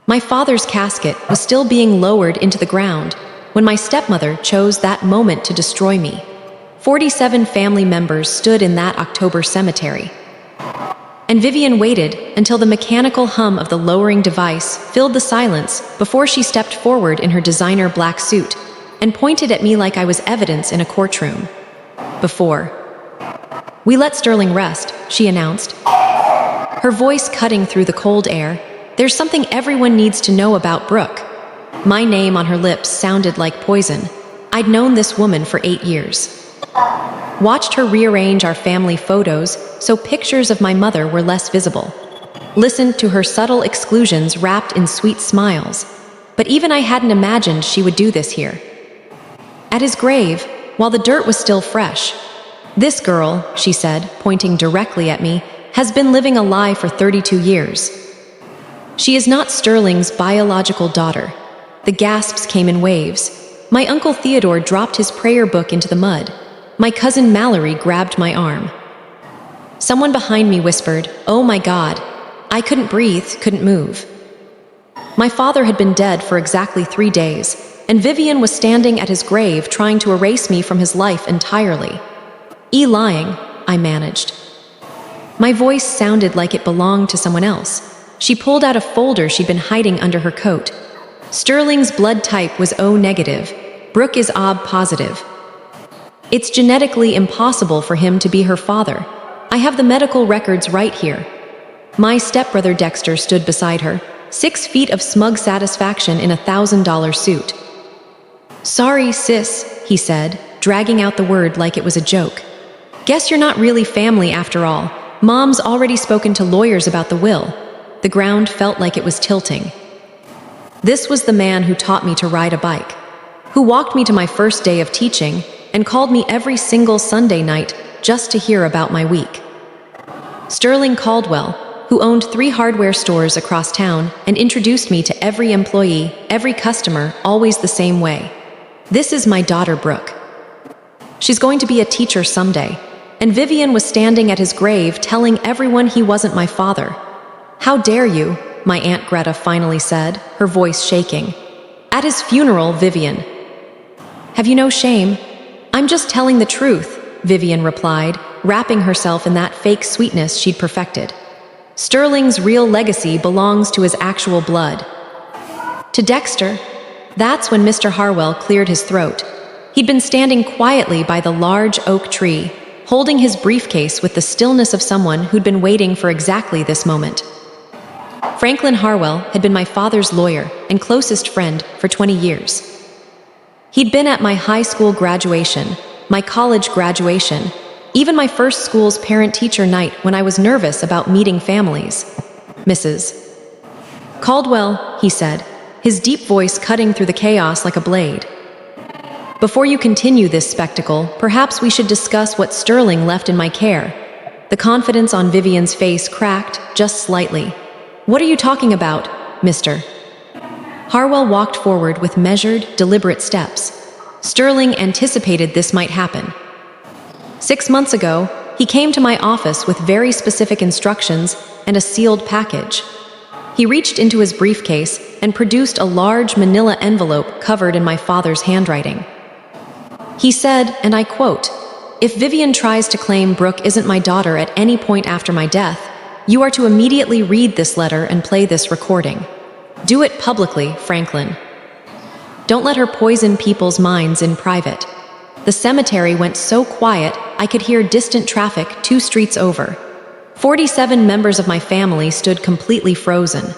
My father's casket was still being lowered into the ground when my stepmother chose that moment to destroy me. 47 family members stood in that October cemetery. And Vivian waited until the mechanical hum of the lowering device filled the silence before she stepped forward in her designer black suit and pointed at me like I was evidence in a courtroom. "Before we let Sterling rest," she announced, her voice cutting through the cold air, "there's something everyone needs to know about Brooke." My name on her lips sounded like poison. I'd known this woman for 8 years. Watched her rearrange our family photos so pictures of my mother were less visible. Listened to her subtle exclusions wrapped in sweet smiles. But even I hadn't imagined she would do this here. At his grave, while the dirt was still fresh, "This girl," she said, pointing directly at me, "has been living a lie for 32 years. She is not Sterling's biological daughter." The gasps came in waves. My Uncle Theodore dropped his prayer book into the mud. My cousin Mallory grabbed my arm. Someone behind me whispered, "Oh my God." I couldn't breathe, couldn't move. My father had been dead for exactly 3 days, and Vivian was standing at his grave trying to erase me from his life entirely. Lying, I managed. My voice sounded like it belonged to someone else. She pulled out a folder she'd been hiding under her coat. "Sterling's blood type was O negative. Brooke is AB positive. It's genetically impossible for him to be her father. I have the medical records right here." My stepbrother Dexter stood beside her, 6 feet of smug satisfaction in a $1,000 suit. "Sorry, sis," he said, dragging out the word like it was a joke. "Guess you're not really family after all. Mom's already spoken to lawyers about the will." The ground felt like it was tilting. This was the man who taught me to ride a bike, who walked me to my first day of teaching, and called me every single Sunday night just to hear about my week. Sterling Caldwell, who owned 3 hardware stores across town and introduced me to every employee, every customer, always the same way. "This is my daughter Brooke. She's going to be a teacher someday." And Vivian was standing at his grave telling everyone he wasn't my father. "How dare you," my Aunt Greta finally said, her voice shaking. "At his funeral, Vivian. Have you no shame?" "I'm just telling the truth," Vivian replied, wrapping herself in that fake sweetness she'd perfected. "Sterling's real legacy belongs to his actual blood." To Dexter, that's when Mr. Harwell cleared his throat. He'd been standing quietly by the large oak tree, holding his briefcase with the stillness of someone who'd been waiting for exactly this moment. Franklin Harwell had been my father's lawyer and closest friend for 20 years. He'd been at my high school graduation, my college graduation, even my first school's parent-teacher night when I was nervous about meeting families. "Mrs. Caldwell," he said, his deep voice cutting through the chaos like a blade. "Before you continue this spectacle, perhaps we should discuss what Sterling left in my care." The confidence on Vivian's face cracked just slightly. "What are you talking about, Mr.?" Harwell walked forward with measured, deliberate steps. Sterling anticipated this might happen. 6 months ago, he came to my office with very specific instructions and a sealed package. He reached into his briefcase and produced a large manila envelope covered in my father's handwriting. He said, and I quote, "If Vivian tries to claim Brooke isn't my daughter at any point after my death, you are to immediately read this letter and play this recording. Do it publicly, Franklin. Don't let her poison people's minds in private." The cemetery went so quiet I could hear distant traffic 2 streets over. 47 members of my family stood completely frozen.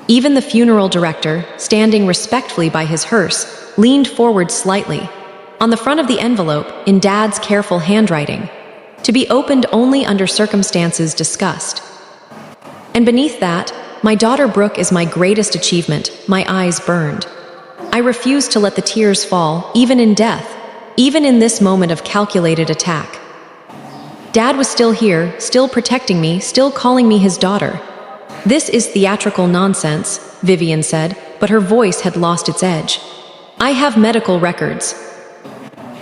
Even the funeral director, standing respectfully by his hearse, leaned forward slightly. On the front of the envelope, in Dad's careful handwriting, "To be opened only under circumstances discussed." And beneath that, "My daughter Brooke is my greatest achievement." My eyes burned. I refused to let the tears fall, even in death, even in this moment of calculated attack. Dad was still here, still protecting me, still calling me his daughter. "This is theatrical nonsense," Vivian said, but her voice had lost its edge. "I have medical records.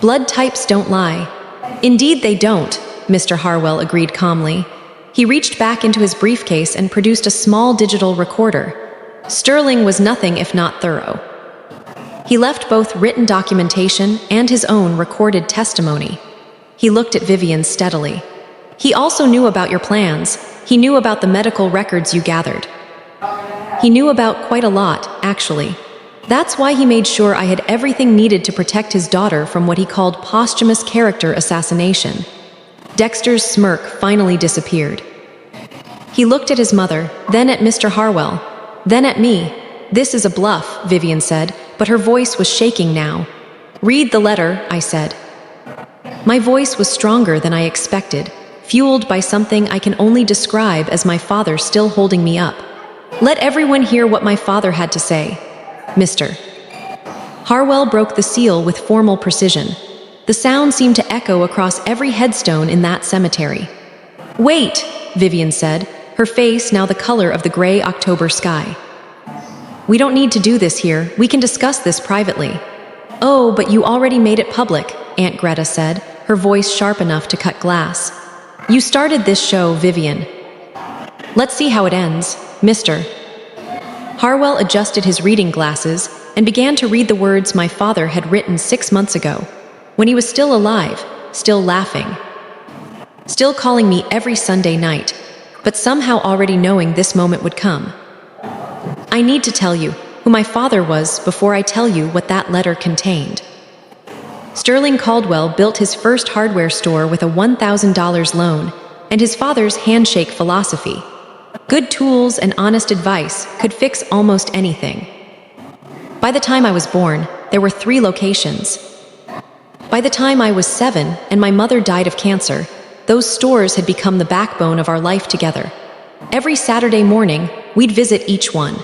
Blood types don't lie." "Indeed they don't," Mr. Harwell agreed calmly. He reached back into his briefcase and produced a small digital recorder. Sterling was nothing if not thorough. He left both written documentation and his own recorded testimony. He looked at Vivian steadily. He also knew about your plans. He knew about the medical records you gathered. He knew about quite a lot, actually. That's why he made sure I had everything needed to protect his daughter from what he called posthumous character assassination. Dexter's smirk finally disappeared. He looked at his mother, then at Mr. Harwell, then at me. "This is a bluff," Vivian said, but her voice was shaking now. "Read the letter," I said. My voice was stronger than I expected, fueled by something I can only describe as my father still holding me up. Let everyone hear what my father had to say. Mr. Harwell broke the seal with formal precision. The sound seemed to echo across every headstone in that cemetery. "Wait," Vivian said, her face now the color of the gray October sky. "We don't need to do this here. We can discuss this privately." "Oh, but you already made it public," Aunt Greta said, her voice sharp enough to cut glass. "You started this show, Vivian. Let's see how it ends, Mr. Harwell adjusted his reading glasses and began to read the words my father had written 6 months ago, when he was still alive, still laughing, still calling me every Sunday night, but somehow already knowing this moment would come. I need to tell you who my father was before I tell you what that letter contained. Sterling Caldwell built his first hardware store with a $1,000 loan and his father's handshake philosophy. Good tools and honest advice could fix almost anything. By the time I was born, there were 3 locations. By the time I was 7 and my mother died of cancer, those stores had become the backbone of our life together. Every Saturday morning, we'd visit each one.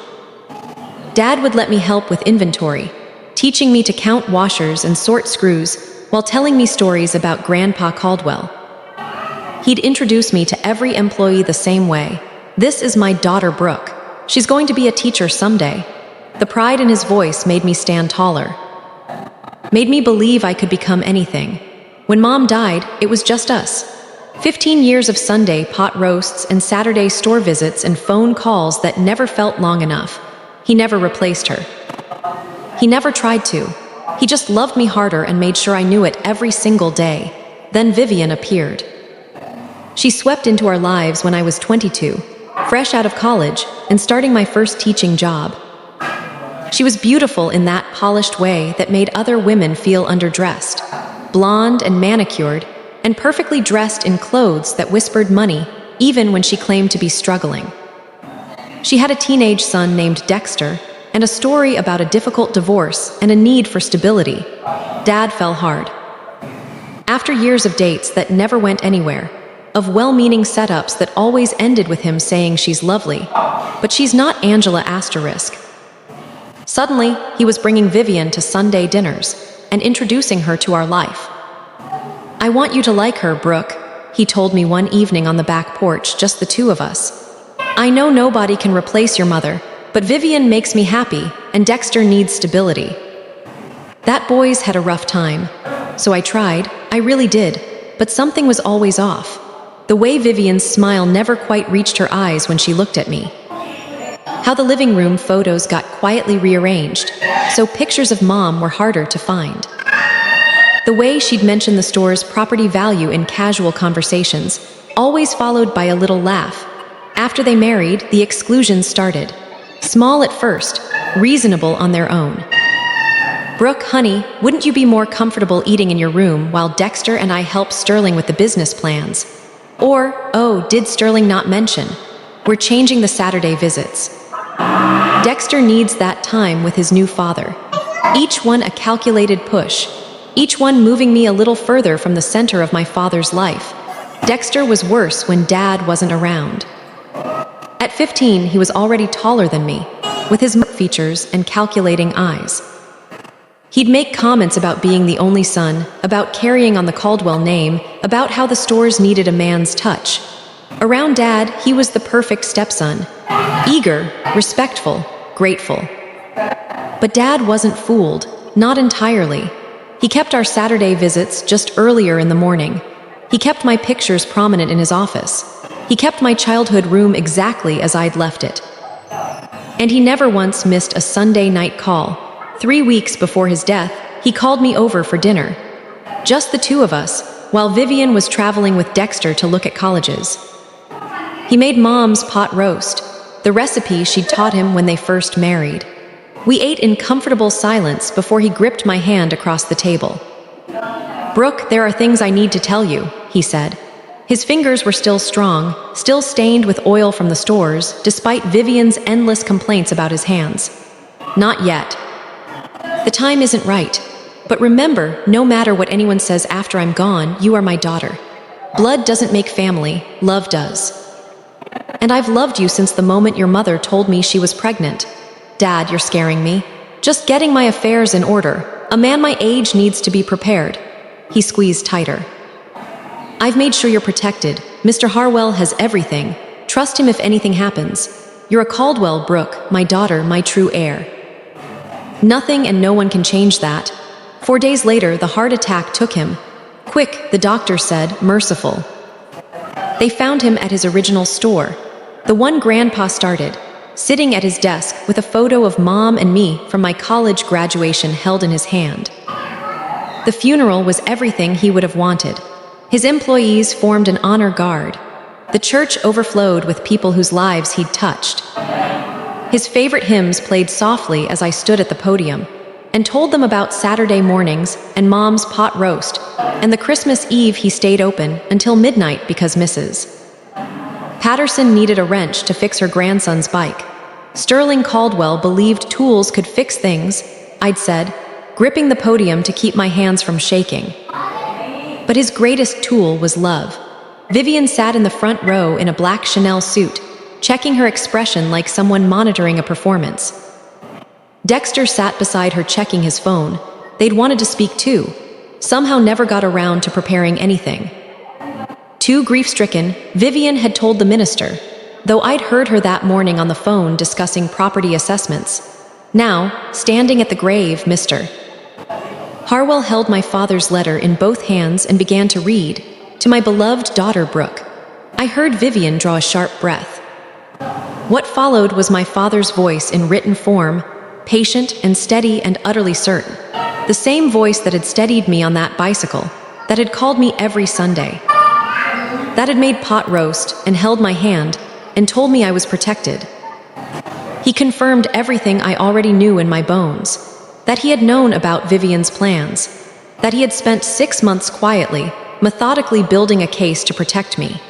Dad would let me help with inventory, teaching me to count washers and sort screws while telling me stories about Grandpa Caldwell. He'd introduce me to every employee the same way. "This is my daughter Brooke. She's going to be a teacher someday." The pride in his voice made me stand taller, made me believe I could become anything. When Mom died, it was just us. 15 years of Sunday pot roasts and Saturday store visits and phone calls that never felt long enough. He never replaced her. He never tried to. He just loved me harder and made sure I knew it every single day. Then Vivian appeared. She swept into our lives when I was 22, fresh out of college and starting my first teaching job. She was beautiful in that polished way that made other women feel underdressed, blonde and manicured, and perfectly dressed in clothes that whispered money, even when she claimed to be struggling. She had a teenage son named Dexter, and a story about a difficult divorce and a need for stability. Dad fell hard. After years of dates that never went anywhere, of well-meaning setups that always ended with him saying she's lovely, but she's not Angela asterisk. Suddenly, he was bringing Vivian to Sunday dinners and introducing her to our life. "I want you to like her, Brooke," he told me one evening on the back porch, just the 2 of us. "I know nobody can replace your mother, but Vivian makes me happy, and Dexter needs stability." That boy's had a rough time. So I tried, I really did, but something was always off. The way Vivian's smile never quite reached her eyes when she looked at me. How the living room photos got quietly rearranged, so pictures of Mom were harder to find. The way she'd mention the store's property value in casual conversations, always followed by a little laugh. After they married, the exclusions started. Small at first, reasonable on their own. "Brooke, honey, wouldn't you be more comfortable eating in your room while Dexter and I help Sterling with the business plans?" Or, "Oh, did Sterling not mention? We're changing the Saturday visits. Dexter needs that time with his new father." Each one a calculated push, each one moving me a little further from the center of my father's life. Dexter was worse when Dad wasn't around. At 15, he was already taller than me, with his features and calculating eyes. He'd make comments about being the only son, about carrying on the Caldwell name, about how the stores needed a man's touch. Around Dad, he was the perfect stepson. Eager, respectful, grateful. But Dad wasn't fooled, not entirely. He kept our Saturday visits just earlier in the morning. He kept my pictures prominent in his office. He kept my childhood room exactly as I'd left it. And he never once missed a Sunday night call. 3 weeks before his death, he called me over for dinner. Just the two of us, while Vivian was traveling with Dexter to look at colleges. He made Mom's pot roast, the recipe she'd taught him when they first married. We ate in comfortable silence before he gripped my hand across the table. "Brooke, there are things I need to tell you," he said. His fingers were still strong, still stained with oil from the stores, despite Vivian's endless complaints about his hands. "Not yet. The time isn't right. But remember, no matter what anyone says after I'm gone, you are my daughter. Blood doesn't make family, love does. And I've loved you since the moment your mother told me she was pregnant. Dad, you're scaring me. Just getting my affairs in order. A man my age needs to be prepared." He squeezed tighter. "I've made sure you're protected. Mr. Harwell has everything. Trust him if anything happens. You're a Caldwell, Brooke, my daughter, my true heir. Nothing and no one can change that." 4 days later, the heart attack took him. Quick, the doctor said, merciful. They found him at his original store, the one Grandpa started, sitting at his desk with a photo of Mom and me from my college graduation held in his hand. The funeral was everything he would have wanted. His employees formed an honor guard. The church overflowed with people whose lives he'd touched. His favorite hymns played softly as I stood at the podium and told them about Saturday mornings and Mom's pot roast, and the Christmas Eve he stayed open until midnight because Mrs. Patterson needed a wrench to fix her grandson's bike. Sterling Caldwell believed tools could fix things, I'd said, gripping the podium to keep my hands from shaking. But his greatest tool was love. Vivian sat in the front row in a black Chanel suit, checking her expression like someone monitoring a performance. Dexter sat beside her checking his phone. They'd wanted to speak too, somehow never got around to preparing anything. Too grief-stricken, Vivian had told the minister, though I'd heard her that morning on the phone discussing property assessments. Now, standing at the grave, Mr. Harwell held my father's letter in both hands and began to read, "To my beloved daughter Brooke." I heard Vivian draw a sharp breath. What followed was my father's voice in written form, patient and steady and utterly certain. The same voice that had steadied me on that bicycle, that had called me every Sunday, that had made pot roast and held my hand and told me I was protected. He confirmed everything I already knew in my bones, that he had known about Vivian's plans, that he had spent 6 months quietly, methodically building a case to protect me,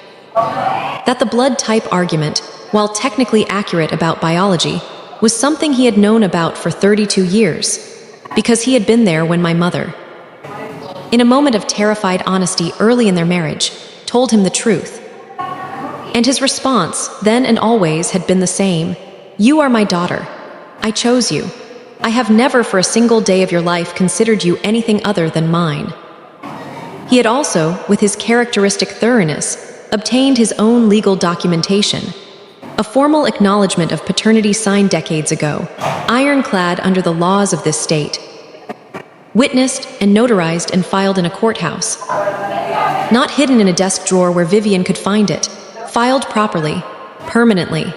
that the blood type argument, while technically accurate about biology, was something he had known about for 32 years, because he had been there when my mother, in a moment of terrified honesty early in their marriage, told him the truth. And his response, then and always, had been the same: "You are my daughter. I chose you. I have never for a single day of your life considered you anything other than mine." He had also, with his characteristic thoroughness, obtained his own legal documentation, a formal acknowledgement of paternity signed decades ago, ironclad under the laws of this state, witnessed and notarized and filed in a courthouse, not hidden in a desk drawer where Vivian could find it, filed properly, permanently.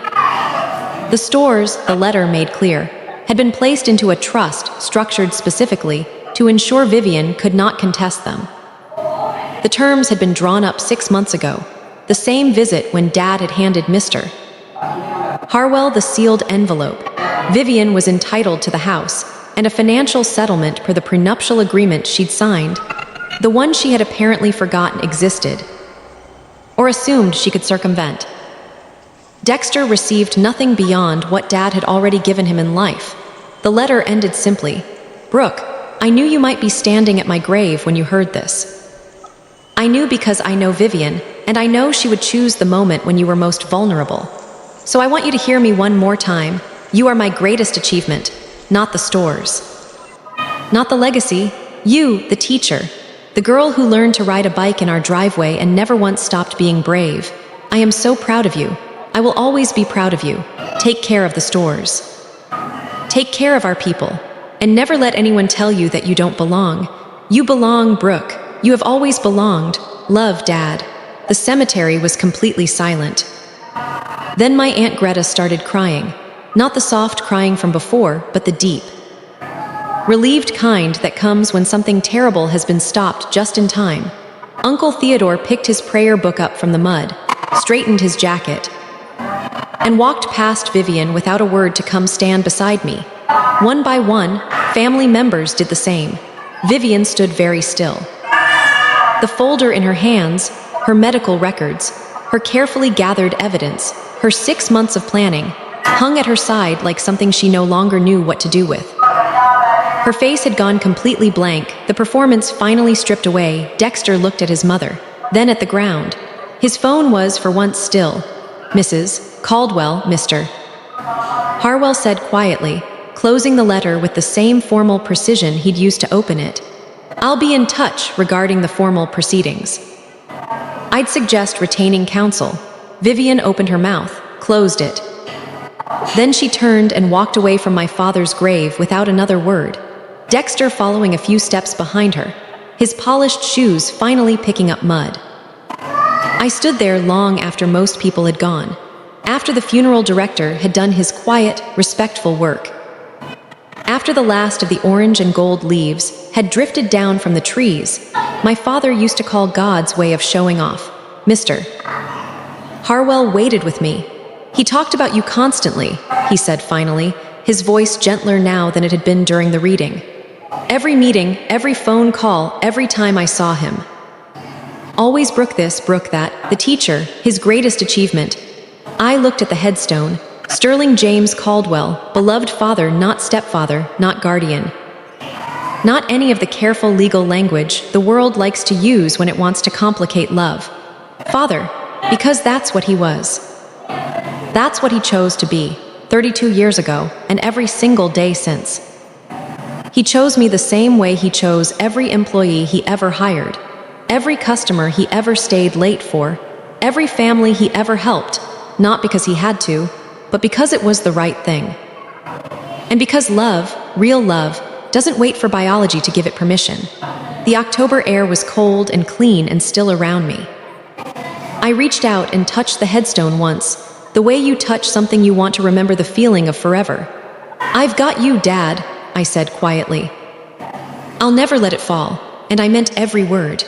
The stores, the letter made clear, had been placed into a trust structured specifically to ensure Vivian could not contest them. The terms had been drawn up 6 months ago, the same visit when Dad had handed Mr. Harwell the sealed envelope. Vivian was entitled to the house and a financial settlement per the prenuptial agreement she'd signed, the one she had apparently forgotten existed, or assumed she could circumvent. Dexter received nothing beyond what Dad had already given him in life. The letter ended simply, "Brooke, I knew you might be standing at my grave when you heard this. I knew because I know Vivian, and I know she would choose the moment when you were most vulnerable. So I want you to hear me one more time. You are my greatest achievement, not the stores. Not the legacy. You, the teacher. The girl who learned to ride a bike in our driveway and never once stopped being brave. I am so proud of you. I will always be proud of you. Take care of the stores. Take care of our people. And never let anyone tell you that you don't belong. You belong, Brooke. You have always belonged. Love, Dad." The cemetery was completely silent. Then my Aunt Greta started crying. Not the soft crying from before, but the deep, relieved kind that comes when something terrible has been stopped just in time. Uncle Theodore picked his prayer book up from the mud, straightened his jacket, and walked past Vivian without a word to come stand beside me. One by one, family members did the same. Vivian stood very still. The folder in her hands, her medical records, her carefully gathered evidence, her 6 months of planning, hung at her side like something she no longer knew what to do with. Her face had gone completely blank, the performance finally stripped away. Dexter looked at his mother, then at the ground. His phone was, for once, still. Mrs. Caldwell, Mr. Harwell said quietly, closing the letter with the same formal precision he'd used to open it. I'll be in touch regarding the formal proceedings. I'd suggest retaining counsel. Vivian opened her mouth, closed it. Then she turned and walked away from my father's grave without another word. Dexter following a few steps behind her, his polished shoes finally picking up mud. I stood there long after most people had gone, after the funeral director had done his quiet, respectful work, after the last of the orange and gold leaves had drifted down from the trees. My father used to call God's way of showing off. Mr. Harwell waited with me. He talked about you constantly, he said finally, his voice gentler now than it had been during the reading. Every meeting, every phone call, every time I saw him. Always Brooke this, Brooke that, the teacher, his greatest achievement. I looked at the headstone. Sterling James Caldwell, beloved father, not stepfather, not guardian. Not any of the careful legal language the world likes to use when it wants to complicate love. Father, because that's what he was. That's what he chose to be, 32 years ago, and every single day since. He chose me the same way he chose every employee he ever hired, every customer he ever stayed late for, every family he ever helped, not because he had to, but because it was the right thing. And because love, real love, doesn't wait for biology to give it permission. The October air was cold and clean and still around me. I reached out and touched the headstone once, the way you touch something you want to remember the feeling of forever. I've got you, Dad, I said quietly. I'll never let it fall, and I meant every word.